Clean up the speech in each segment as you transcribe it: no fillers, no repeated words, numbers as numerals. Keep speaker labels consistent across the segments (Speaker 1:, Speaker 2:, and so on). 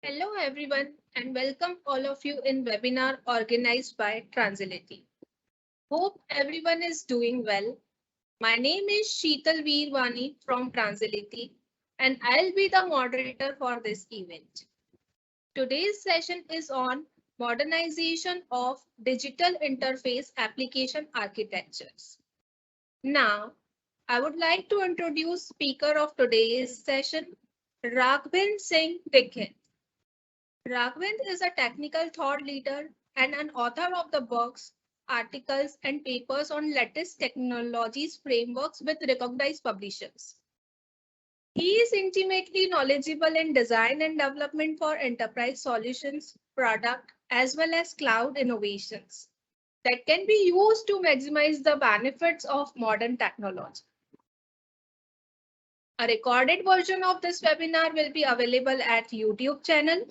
Speaker 1: Hello everyone and welcome all of you in webinar organized by Transility. Hope everyone is doing well. My name is Sheetal Veerwani from Transility and I'll be the moderator for this event. Today's session is on modernization of digital interface application architectures. Now, I would like to introduce speaker of today's session, Raghvin Singh Dikshit. Raghavan is a technical thought leader and an author of the books, articles, and papers on latest technologies frameworks with recognized publishers. He is intimately knowledgeable in design and development for enterprise solutions, product, as well as cloud innovations that can be used to maximize the benefits of modern technology. A recorded version of this webinar will be available at YouTube channel.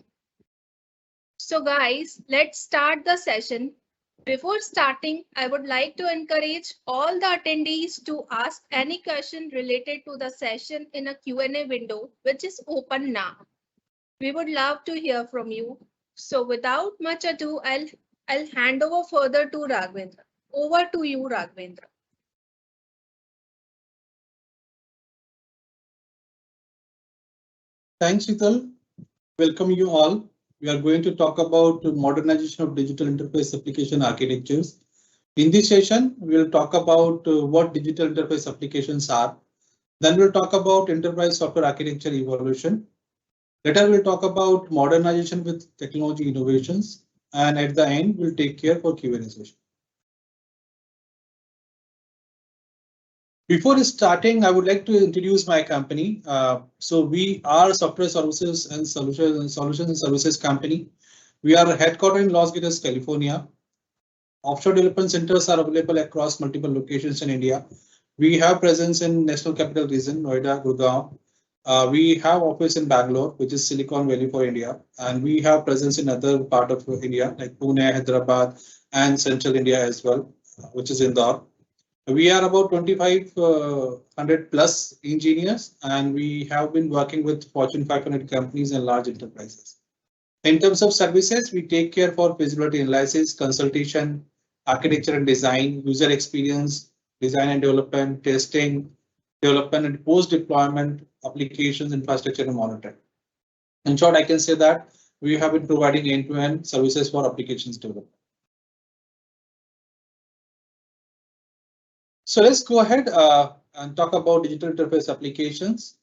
Speaker 1: So guys, let's start the session. Before starting, I would like to encourage all the attendees to ask any question related to the session in a Q&A window, which is open now. We would love to hear from you. So without much ado, I'll hand over further to Raghavendra. Over to you, Raghavendra.
Speaker 2: Thanks, Sheetal. Welcome you all. We are going to talk about modernization of digital interface application architectures. In this session, we will talk about what digital interface applications are. Then we'll talk about enterprise software architecture evolution. Later, we'll talk about modernization with technology innovations. And at the end, we'll take care for Q&A session. Before starting, I would like to introduce my company. So we are software services and solutions and services company. We are headquartered in Los Gatos, California. Offshore development centers are available across multiple locations in India. We have presence in National Capital Region, Noida, Gurgaon. We have office in Bangalore, which is Silicon Valley for India, and we have presence in other part of India like Pune, Hyderabad, and Central India as well, which is Indore. We are about 2,500 plus engineers, and we have been working with Fortune 500 companies and large enterprises. In terms of services, we take care for feasibility analysis, consultation, architecture and design, user experience, design and development, testing, development and post-deployment applications, infrastructure and monitoring. In short, I can say that we have been providing end-to-end services for applications development. So let's go ahead and talk about digital interface applications.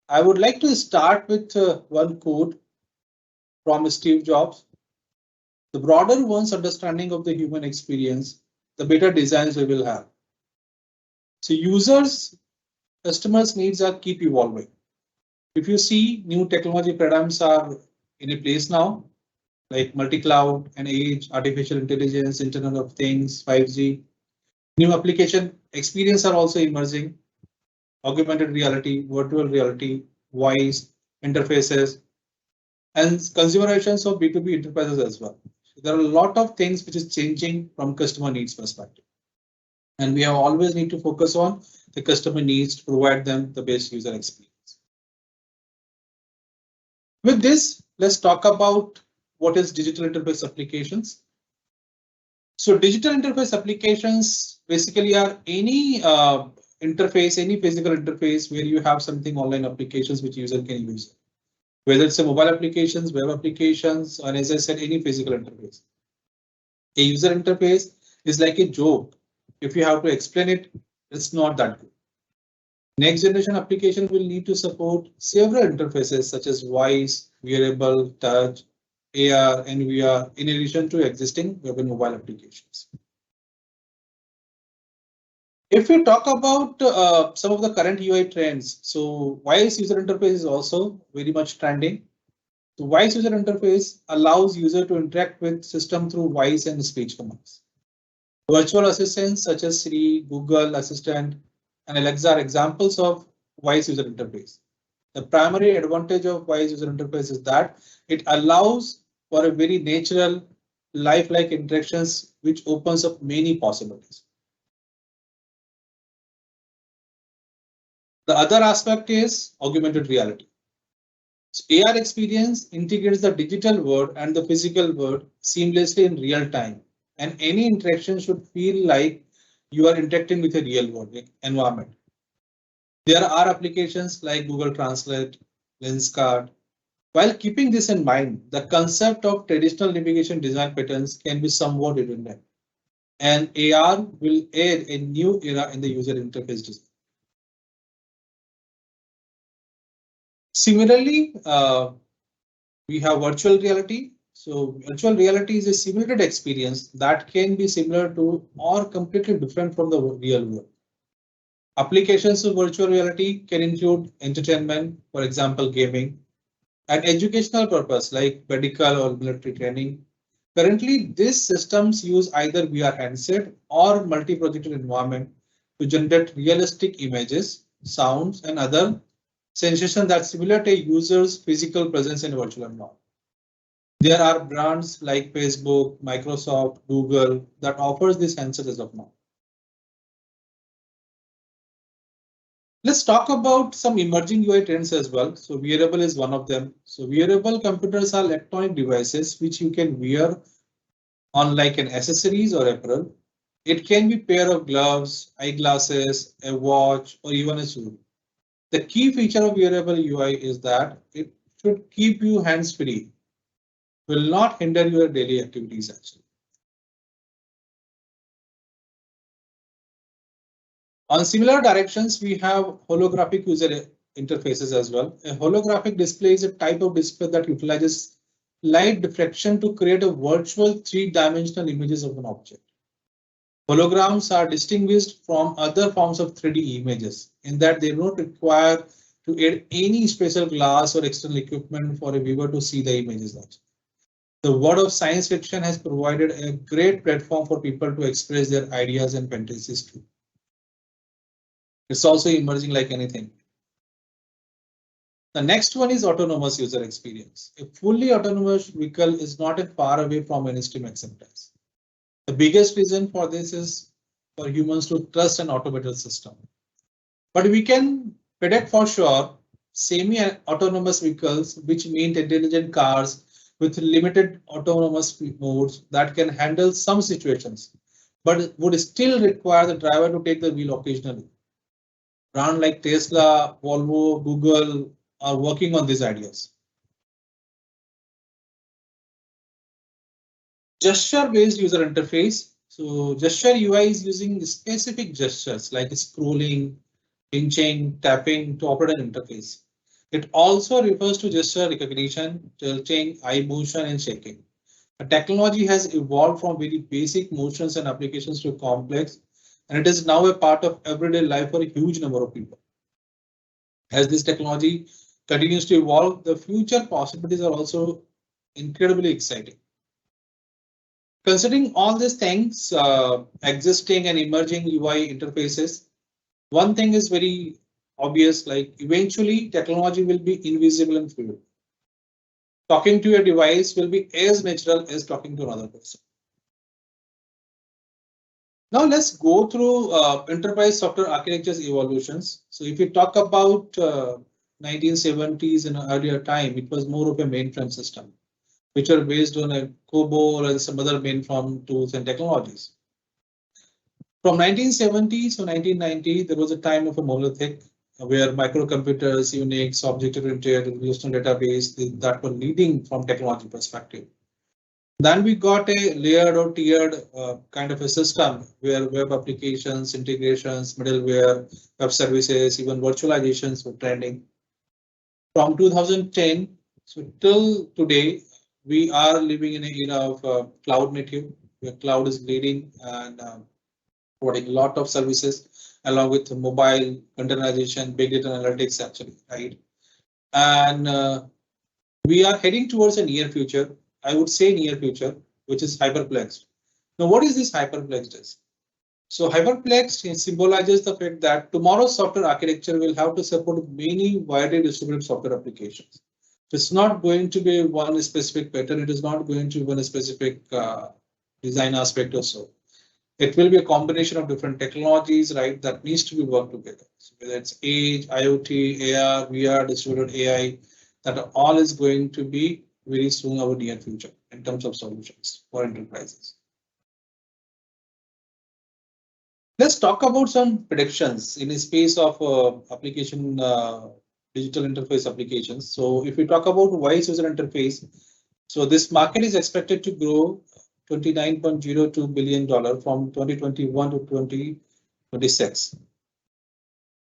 Speaker 2: I would like to start with one quote from Steve Jobs. The broader one's understanding of the human experience, the better designs we will have. So customers' needs are keep evolving. If you see, new technology paradigms are in a place now, like multi-cloud and edge, artificial intelligence, Internet of Things, 5G. New application experience are also emerging. Augmented reality, virtual reality, voice, interfaces, and consumerization of B2B enterprises as well. There are a lot of things which is changing from customer needs perspective. And we have always need to focus on the customer needs to provide them the best user experience. With this, let's talk about what is digital interface applications. So digital interface applications basically are any interface, any physical interface where you have something online applications which user can use. Whether it's a mobile applications, web applications, or as I said, any physical interface. A user interface is like a joke. If you have to explain it, it's not that good. Next generation application will need to support several interfaces such as voice, wearable, touch, AR, and VR, in addition to existing web and mobile applications. If we talk about some of the current UI trends, so voice user interface is also very much trending. The voice user interface allows user to interact with system through voice and speech commands. Virtual assistants such as Siri, Google Assistant, and Alexa are examples of voice user interface. The primary advantage of voice user interface is that it allows for a very natural, lifelike interactions, which opens up many possibilities. The other aspect is augmented reality. So AR experience integrates the digital world and the physical world seamlessly in real time. And any interaction should feel like you are interacting with a real world environment. There are applications like Google Translate, Lenskart. While keeping this in mind, the concept of traditional navigation design patterns can be somewhat redundant, and AR will add a new era in the user interface design. Similarly, we have virtual reality. So virtual reality is a simulated experience that can be similar to or completely different from the real world. Applications of virtual reality can include entertainment, for example, gaming, and educational purpose like medical or military training. Currently, these systems use either VR handset or multi-projected environment to generate realistic images, sounds, and other sensations that simulate a user's physical presence in a virtual environment. There are brands like Facebook, Microsoft, Google that offers these handsets as of now. Let's talk about some emerging UI trends as well. So wearable is one of them. So wearable computers are electronic devices which you can wear on like an accessories or apparel. It can be pair of gloves, eyeglasses, a watch, or even a shoe. The key feature of wearable UI is that it should keep you hands free, will not hinder your daily activities actually. On similar directions, we have holographic user interfaces as well. A holographic display is a type of display that utilizes light diffraction to create a virtual three-dimensional images of an object. Holograms are distinguished from other forms of 3D images in that they don't require to add any special glass or external equipment for a viewer to see the images. The world of science fiction has provided a great platform for people to express their ideas and fantasies too. It's also emerging like anything. The next one is autonomous user experience. A fully autonomous vehicle is not far away from mainstream acceptance. The biggest reason for this is for humans to trust an automated system. But we can predict for sure semi-autonomous vehicles, which mean intelligent cars with limited autonomous modes that can handle some situations, but would still require the driver to take the wheel occasionally. Brands like Tesla, Volvo, Google are working on these ideas. Gesture-based user interface. So gesture UI is using specific gestures like scrolling, pinching, tapping to operate an interface. It also refers to gesture recognition, tilting, eye motion, and shaking. The technology has evolved from very basic motions and applications to complex, and it is now a part of everyday life for a huge number of people. As this technology continues to evolve, the future possibilities are also incredibly exciting. Considering all these things, existing and emerging UI interfaces, one thing is very obvious, like eventually technology will be invisible and fluid. Talking to a device will be as natural as talking to another person. Now let's go through enterprise software architectures evolutions. So if you talk about 1970s and earlier time, it was more of a mainframe system, which are based on a COBOL and some other mainframe tools and technologies. From 1970s to 1990, there was a time of a monolithic where microcomputers, Unix, object-oriented, relational database that were leading from technology perspective. Then we got a layered or tiered kind of a system where web applications, integrations, middleware, web services, even virtualizations were trending. From 2010 so till today, we are living in an era of cloud native, where cloud is leading and providing a lot of services along with mobile containerization, big data analytics actually, right? And we are heading towards a near future. I would say near future, which is hyperplex. Now, what is this hyperplex? So hyperplex symbolizes the fact that tomorrow's software architecture will have to support many widely distributed software applications. It's not going to be one specific pattern. It is not going to be one specific design aspect or so. It will be a combination of different technologies, right, that needs to be worked together. So whether it's Edge, IoT, AR, VR, distributed AI, that all is going to be very soon our near future in terms of solutions for enterprises. Let's talk about some predictions in the space of application digital interface applications. So if we talk about voice user interface, so this market is expected to grow $29.02 billion from 2021 to 2026,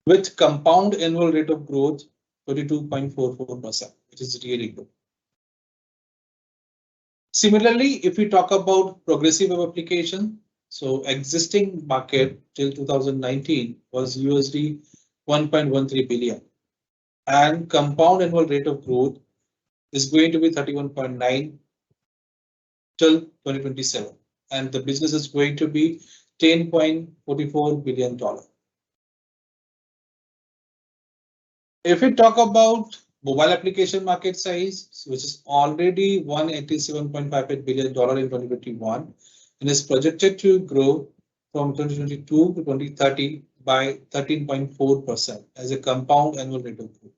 Speaker 2: with compound annual rate of growth 22.44%, which is really good. Similarly, if we talk about progressive web application, so existing market till 2019 was USD 1.13 billion, and compound annual rate of growth is going to be 31.9 till 2027, and the business is going to be $10.44 billion. If we talk about mobile application market size, which is already $187.58 billion in 2021, and is projected to grow from 2022 to 2030 by 13.4% as a compound annual rate of growth.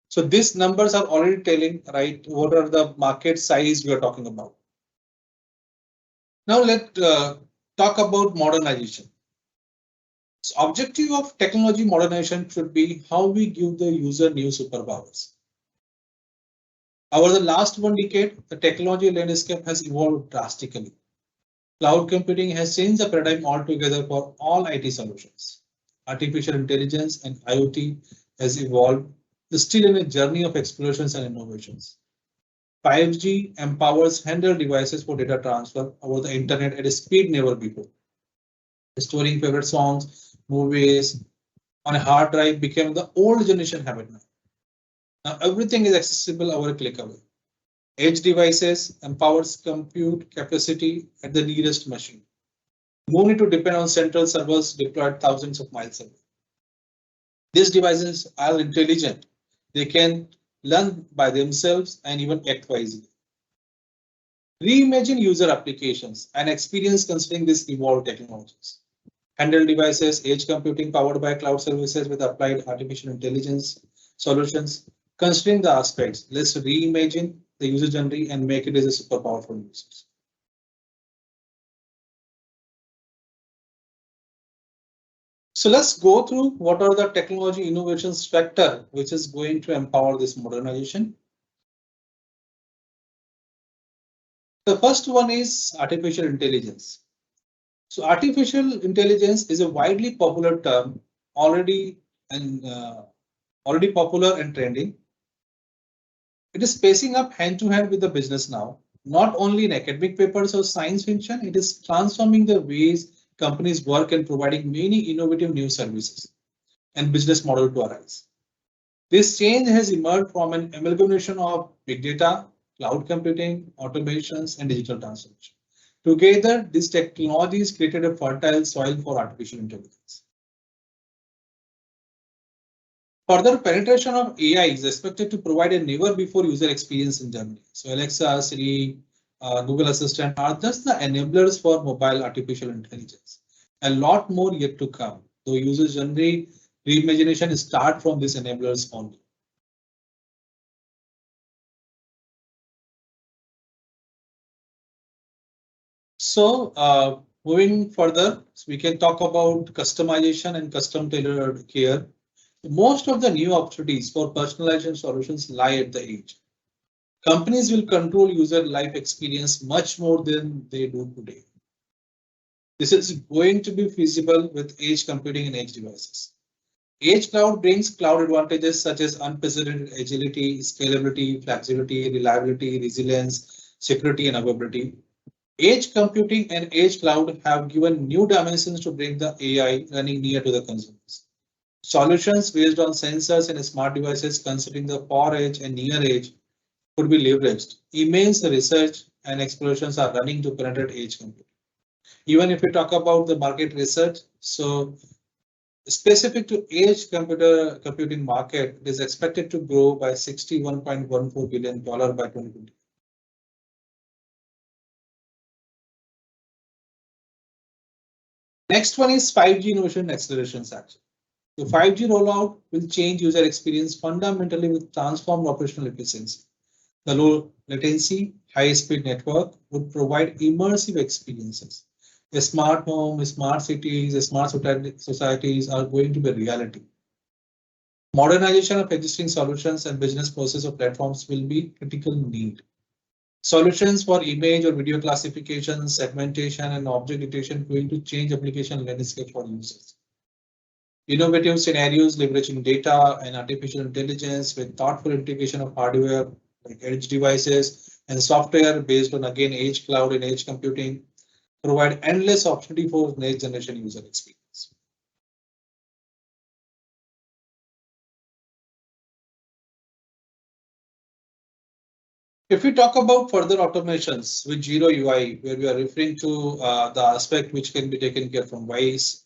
Speaker 2: So these numbers are already telling, right, what are the market size we are talking about. Now let's talk about modernization. So objective of technology modernization should be how we give the user new superpowers. Over the last 1 decade, the technology landscape has evolved drastically. Cloud computing has changed the paradigm altogether for all IT solutions. Artificial intelligence and IoT has evolved, still in a journey of explorations and innovations. 5G empowers handheld devices for data transfer over the internet at a speed never before. Storing favorite songs, movies on a hard drive became the old generation habit now. Now everything is accessible over a click away. Edge devices empowers compute capacity at the nearest machine. No need to depend on central servers deployed thousands of miles away. These devices are intelligent. They can learn by themselves and even act wisely. Reimagine user applications and experience considering these evolved technologies. Handheld devices, edge computing powered by cloud services with applied artificial intelligence solutions. Considering the aspects, let's reimagine the user journey and make it as a super powerful users. So let's go through what are the technology innovations factor which is going to empower this modernization. The first one is artificial intelligence. So artificial intelligence is a widely popular term already popular and trending. It is pacing up hand to hand with the business now, not only in academic papers or science fiction, it is transforming the ways companies work and providing many innovative new services and business model to arise. This change has emerged from an amalgamation of big data, cloud computing, automations, and digital transformation. Together, these technologies created a fertile soil for artificial intelligence. Further penetration of AI is expected to provide a never before user experience in Germany. So Alexa, Siri, Google Assistant are just the enablers for mobile artificial intelligence. A lot more yet to come, though user journey reimagination start from these enablers only. So moving further, we can talk about customization and custom tailored care. Most of the new opportunities for personalization solutions lie at the edge. Companies will control user life experience much more than they do today. This is going to be feasible with edge computing and edge devices. Edge cloud brings cloud advantages such as unprecedented agility, scalability, flexibility, reliability, resilience, security, and availability. Edge computing and edge cloud have given new dimensions to bring the AI running near to the consumers. Solutions based on sensors and smart devices considering the far edge and near edge could be leveraged. Immense research and explorations are running to penetrate edge computing. Even if we talk about the market research, so specific to edge computing market is expected to grow by $61.14 billion by 2020. Next one is 5G innovation acceleration action. The 5G rollout will change user experience fundamentally with transformed operational efficiency. The low latency, high-speed network would provide immersive experiences. A smart home, smart cities, smart societies are going to be a reality. Modernization of existing solutions and business process of platforms will be critical need. Solutions for image or video classification, segmentation, and object detection going to change application landscape for users. Innovative scenarios leveraging data and artificial intelligence with thoughtful integration of hardware like edge devices and software based on again edge cloud and edge computing provide endless opportunity for next generation user experience. If we talk about further automations with zero UI, where we are referring to the aspect which can be taken care from voice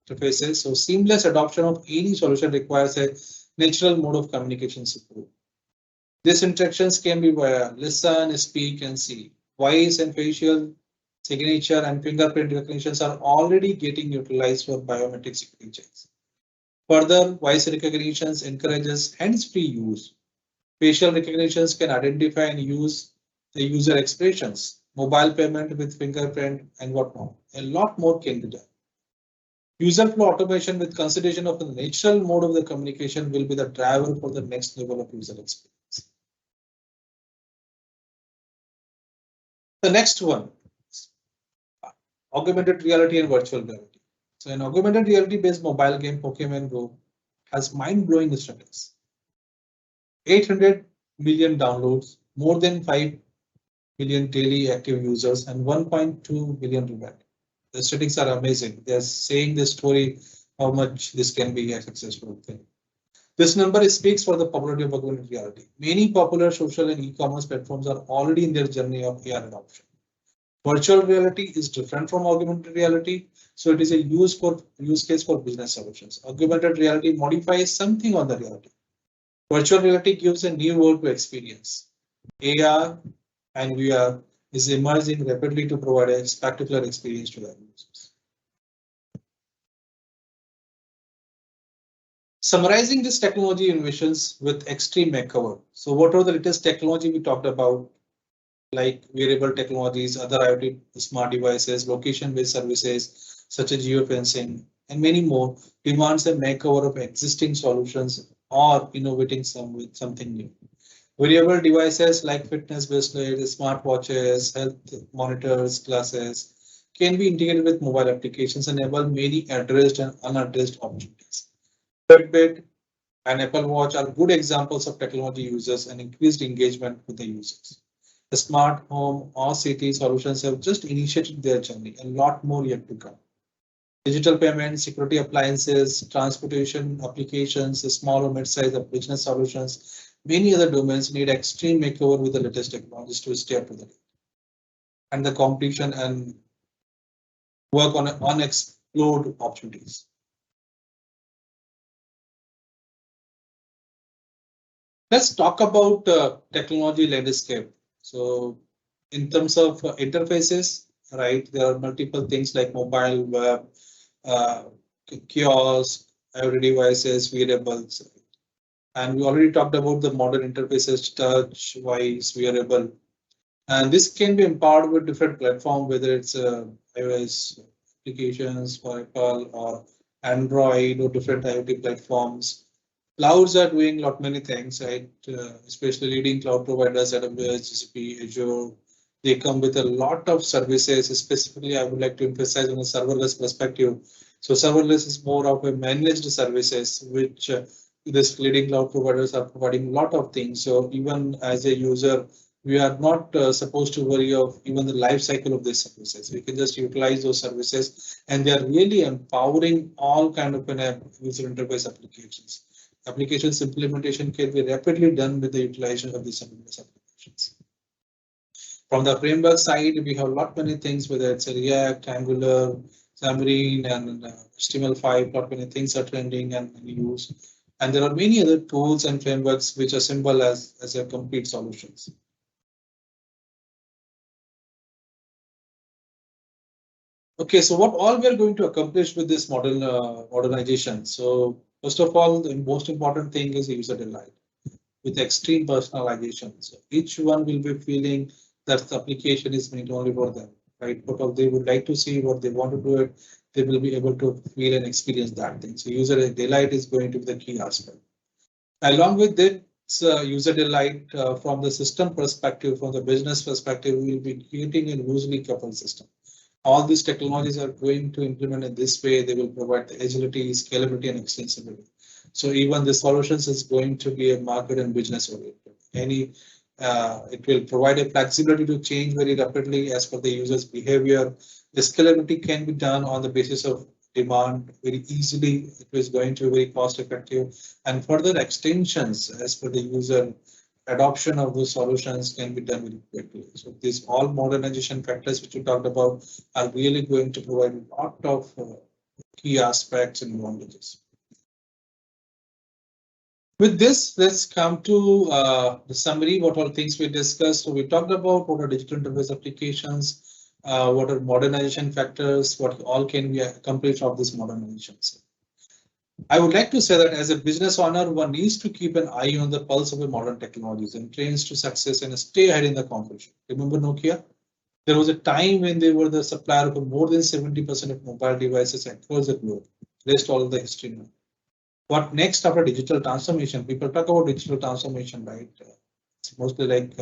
Speaker 2: interfaces, so seamless adoption of any solution requires a natural mode of communication support. These interactions can be via listen, speak, and see. Voice and facial signature and fingerprint recognitions are already getting utilized for biometric signatures. Further, voice recognitions encourages hands-free use. Facial recognitions can identify and use the user expressions, mobile payment with fingerprint and whatnot. A lot more can be done. User flow automation with consideration of the natural mode of the communication will be the driver for the next level of user experience. The next one, augmented reality and virtual reality. So an augmented reality based mobile game Pokemon Go has mind-blowing statistics. 800 million downloads, more than 5 million daily active users, and 1.2 million revenue. The statistics are amazing. They're saying the story how much this can be a successful thing. This number speaks for the popularity of augmented reality. Many popular social and e-commerce platforms are already in their journey of AR adoption. Virtual reality is different from augmented reality, so it is a use case for business solutions. Augmented reality modifies something on the reality. Virtual reality gives a new world to experience. AR and VR is emerging rapidly to provide a spectacular experience to the users. Summarizing this technology innovations with extreme makeover. So what are the latest technology we talked about? Like wearable technologies, other IoT smart devices, location-based services such as geofencing, and many more demands a makeover of existing solutions or innovating some with something new. Wearable devices like fitness bracelets, smartwatches, health monitors, glasses can be integrated with mobile applications and enable many addressed and unaddressed opportunities. Fitbit and Apple Watch are good examples of technology users and increased engagement with the users. The smart home or city solutions have just initiated their journey, a lot more yet to come. Digital payments, security appliances, transportation applications, small or mid-sized business solutions, many other domains need extreme makeover with the latest technologies to stay up to the date. And the competition and work on unexplored opportunities. Let's talk about technology landscape. So in terms of interfaces, right, there are multiple things like mobile, web, uh, kiosk, IoT devices, wearables. And we already talked about the modern interfaces, touch, voice, wearable. And this can be empowered with different platforms, whether it's iOS applications for Apple or Android or different IoT platforms. Clouds are doing a lot many things, right? Especially leading cloud providers, AWS, GCP, Azure. They come with a lot of services. Specifically, I would like to emphasize on a serverless perspective. So serverless is more of a managed services, which this leading cloud providers are providing a lot of things. So even as a user, we are not supposed to worry of even the life cycle of these services. We can just utilize those services, and they are really empowering all kind of user interface applications. Applications implementation can be rapidly done with the utilization of these serverless applications. From the framework side, we have a lot many things, whether it's a React, Angular, Xamarin, and HTML5, lot many things are trending and used. And there are many other tools and frameworks which assemble as a complete solutions. Okay, so what all we are going to accomplish with this modernization? So First of all, the most important thing is user delight with extreme personalization. So each one will be feeling that the application is made only for them, right? What they would like to see, what they want to do it, they will be able to feel and experience that thing. So user delight is going to be the key aspect. Along with this user delight from the system perspective, from the business perspective, we will be creating a loosely coupled system. All these technologies are going to implement in this way. They will provide the agility, scalability, and extensibility. So even the solutions is going to be a market and business oriented. It will provide a flexibility to change very rapidly as per the user's behavior. The scalability can be done on the basis of demand very easily. It is going to be very cost effective, and further extensions as per the user adoption of those solutions can be done very quickly. So these all modernization factors which you talked about are really going to provide a lot of key aspects and advantages. With this, let's come to the summary, what all things we discussed. So we talked about what are digital interface applications, what are modernization factors, what all can be accomplished of these modernizations. I would like to say that as a business owner, one needs to keep an eye on the pulse of the modern technologies and trains to success and stay ahead in the competition. Remember Nokia? There was a time when they were the supplier for more than 70% of mobile devices across the globe. Rest all the history now. What next after digital transformation? People talk about digital transformation, right? It's mostly like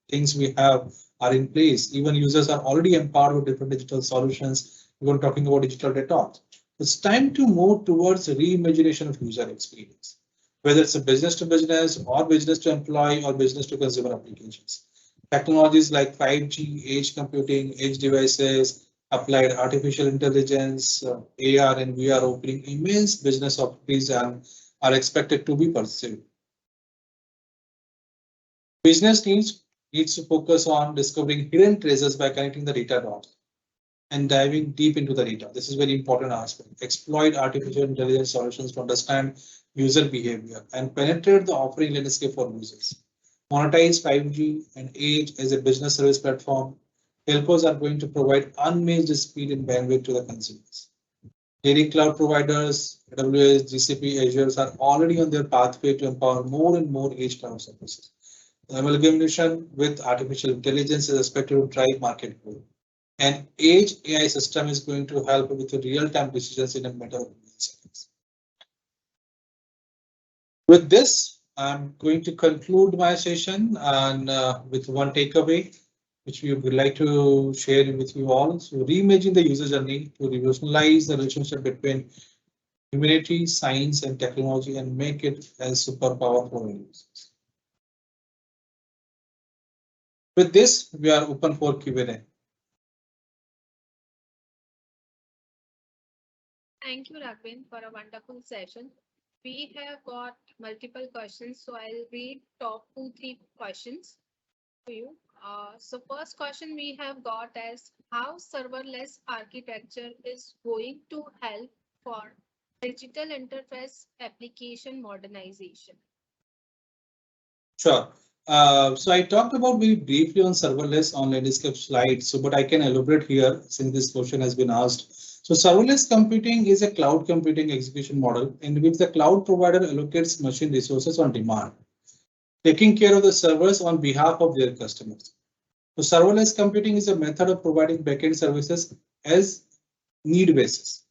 Speaker 2: things we have are in place. Even users are already empowered with different digital solutions. We're talking about digital detox. It's time to move towards reimagination of user experience, whether it's a business to business or business to employee or business to consumer applications. Technologies like 5G, edge computing, edge devices, applied artificial intelligence, AR and VR opening immense business opportunities and are expected to be pursued. Business needs to focus on discovering hidden treasures by connecting the data dots and diving deep into the data. This is very important aspect. Exploit artificial intelligence solutions to understand user behavior and penetrate the offering landscape for users. Monetize 5G and Edge as a business service platform. Telcos are going to provide unmatched speed and bandwidth to the consumers. Leading cloud providers, AWS, GCP, Azure are already on their pathway to empower more and more edge cloud services. The amalgamation with artificial intelligence is expected to drive market growth. An edge AI system is going to help with the real-time decisions in a matter of seconds. With this, I'm going to conclude my session and with one takeaway, which we would like to share with you all. So reimagine the user journey to revolutionize the relationship between humanity, science, and technology and make it as superpower for users. With this, we are open for Q&A.
Speaker 1: Thank you, Raghavin, for a wonderful session. We have got multiple questions, so I'll read top 2-3 questions to you. So first question we have got is how serverless architecture is going to help for digital interface application modernization.
Speaker 2: Sure. So I talked about very briefly on serverless on landscape slides, so but I can elaborate here since this question has been asked. So serverless computing is a cloud computing execution model in which the cloud provider allocates machine resources on demand, taking care of the servers on behalf of their customers. So serverless computing is a method of providing backend services as need basis.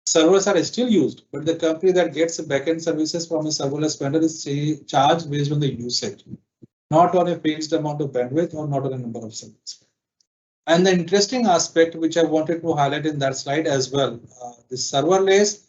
Speaker 2: Servers are still used, but the company that gets backend services from a serverless vendor is charged based on the usage, not on a fixed amount of bandwidth or not on a number of servers. And the interesting aspect which I wanted to highlight in that slide as well, the serverless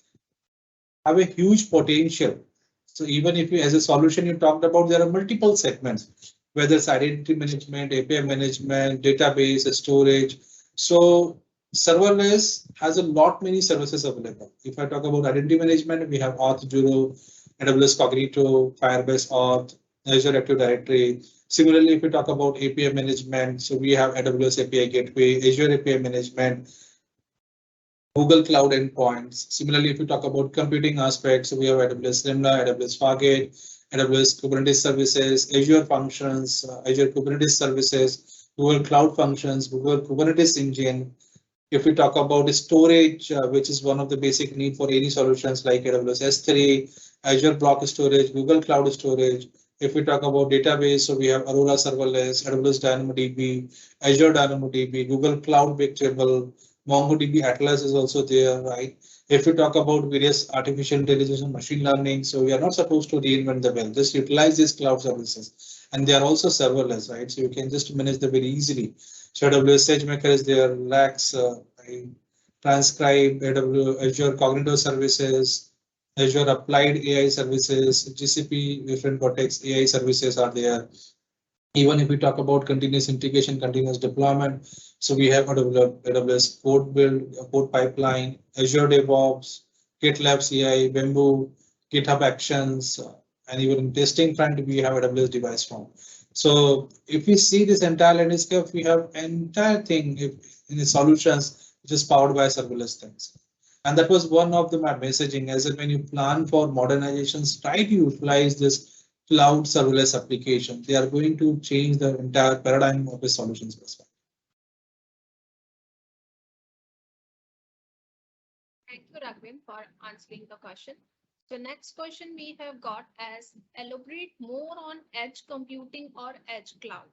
Speaker 2: have a huge potential. So even if you, as a solution you talked about, there are multiple segments, whether it's identity management, API management, database, storage. So serverless has a lot many services available. If I talk about identity management, we have Auth0, AWS Cognito, Firebase Auth, Azure Active Directory. Similarly, if we talk about API management, so we have AWS API Gateway, Azure API management, Google Cloud endpoints. Similarly, if we talk about computing aspects, we have AWS Lambda, AWS Fargate, AWS Kubernetes services, Azure functions, Azure Kubernetes services, Google Cloud functions, Google Kubernetes engine, If we talk about storage, which is one of the basic need for any solutions like AWS S3, Azure Block Storage, Google Cloud Storage. If we talk about database, so we have Aurora Serverless, AWS DynamoDB, Azure DynamoDB, Google Cloud Bigtable, MongoDB Atlas is also there, right? If we talk about various artificial intelligence and machine learning, so we are not supposed to reinvent the wheel, just utilize these cloud services. And they are also serverless, right? So you can just manage them very easily. So AWS SageMaker is there, Lax, Transcribe, Azure Cognitive Services, Azure Applied AI Services, GCP, different Cortex AI services are there. Even if we talk about continuous integration, continuous deployment, so we have AWS code build, code pipeline, Azure DevOps, GitLab CI, Bamboo, GitHub Actions, and even in testing front, we have AWS Device Form. So if we see this entire landscape, we have entire thing in the solutions which is powered by serverless things. And that was one of the my messaging as in when you plan for modernizations, try to utilize this cloud serverless application. They are going to change the entire paradigm of the solutions perspective.
Speaker 1: Thank you, Raghavan, for answering the question. So next question we have got as elaborate more on edge computing or edge cloud.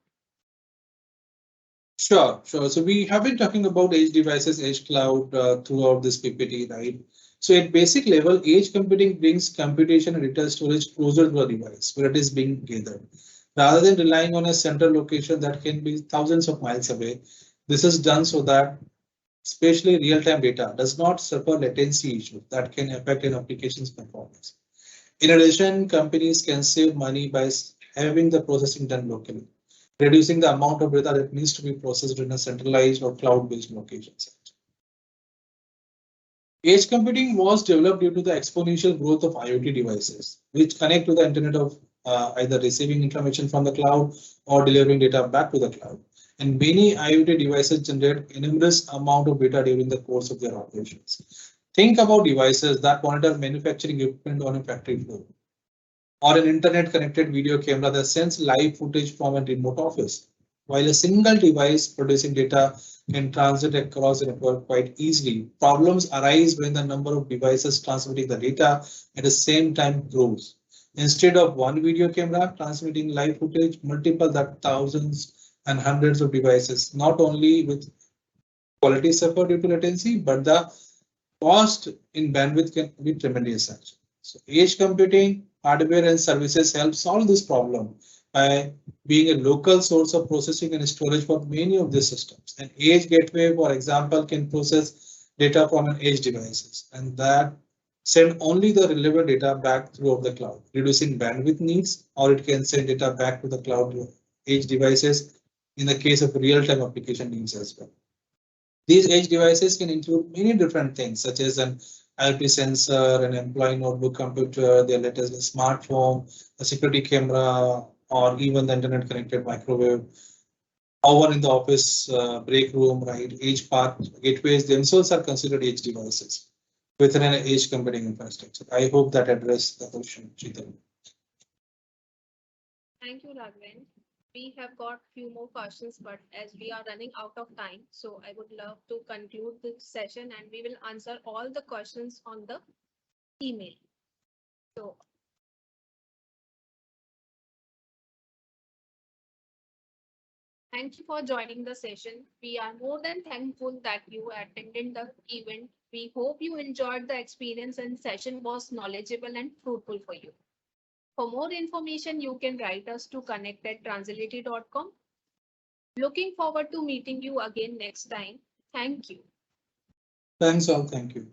Speaker 2: Sure, sure. So we have been talking about edge devices, edge cloud throughout this PPT, right? So at basic level, edge computing brings computation and data storage closer to the device where it is being gathered. Rather than relying on a central location that can be thousands of miles away, this is done so that especially real-time data does not suffer latency issues that can affect an application's performance. In addition, companies can save money by having the processing done locally, reducing the amount of data that needs to be processed in a centralized or cloud-based locations. Edge computing was developed due to the exponential growth of IoT devices, which connect to the internet of either receiving information from the cloud or delivering data back to the cloud. And many IoT devices generate enormous amount of data during the course of their operations. Think about devices that monitor manufacturing equipment on a factory floor, or an internet connected video camera that sends live footage from a remote office. While a single device producing data can transit across the network quite easily, problems arise when the number of devices transmitting the data at the same time grows. Instead of one video camera transmitting live footage, multiple that thousands and hundreds of devices, not only with quality suffer due to latency, but the cost in bandwidth can be tremendous. Actually. So edge computing, hardware and services help solve this problem by being a local source of processing and storage for many of these systems. An edge gateway, for example, can process data from an edge devices and that send only the relevant data back throughout the cloud, reducing bandwidth needs, or it can send data back to the cloud edge devices in the case of real-time application needs as well. These edge devices can include many different things, such as an IoT sensor, an employee notebook computer, their latest smartphone, a security camera, or even the internet connected microwave. Over in the office break room, right? Edge part gateways themselves are considered edge devices within an edge computing infrastructure. I hope that addressed the question, Chetan.
Speaker 1: Thank you, Raghavan. We have got few more questions, but as we are running out of time, so I would love to conclude this session and we will answer all the questions on the email. So thank you for joining the session. We are more than thankful that you attended the event. We hope you enjoyed the experience and session was knowledgeable and fruitful for you. For more information, you can write us to connect@transility.com. Looking forward to meeting you again next time. Thank you.
Speaker 2: Thanks all. Thank you.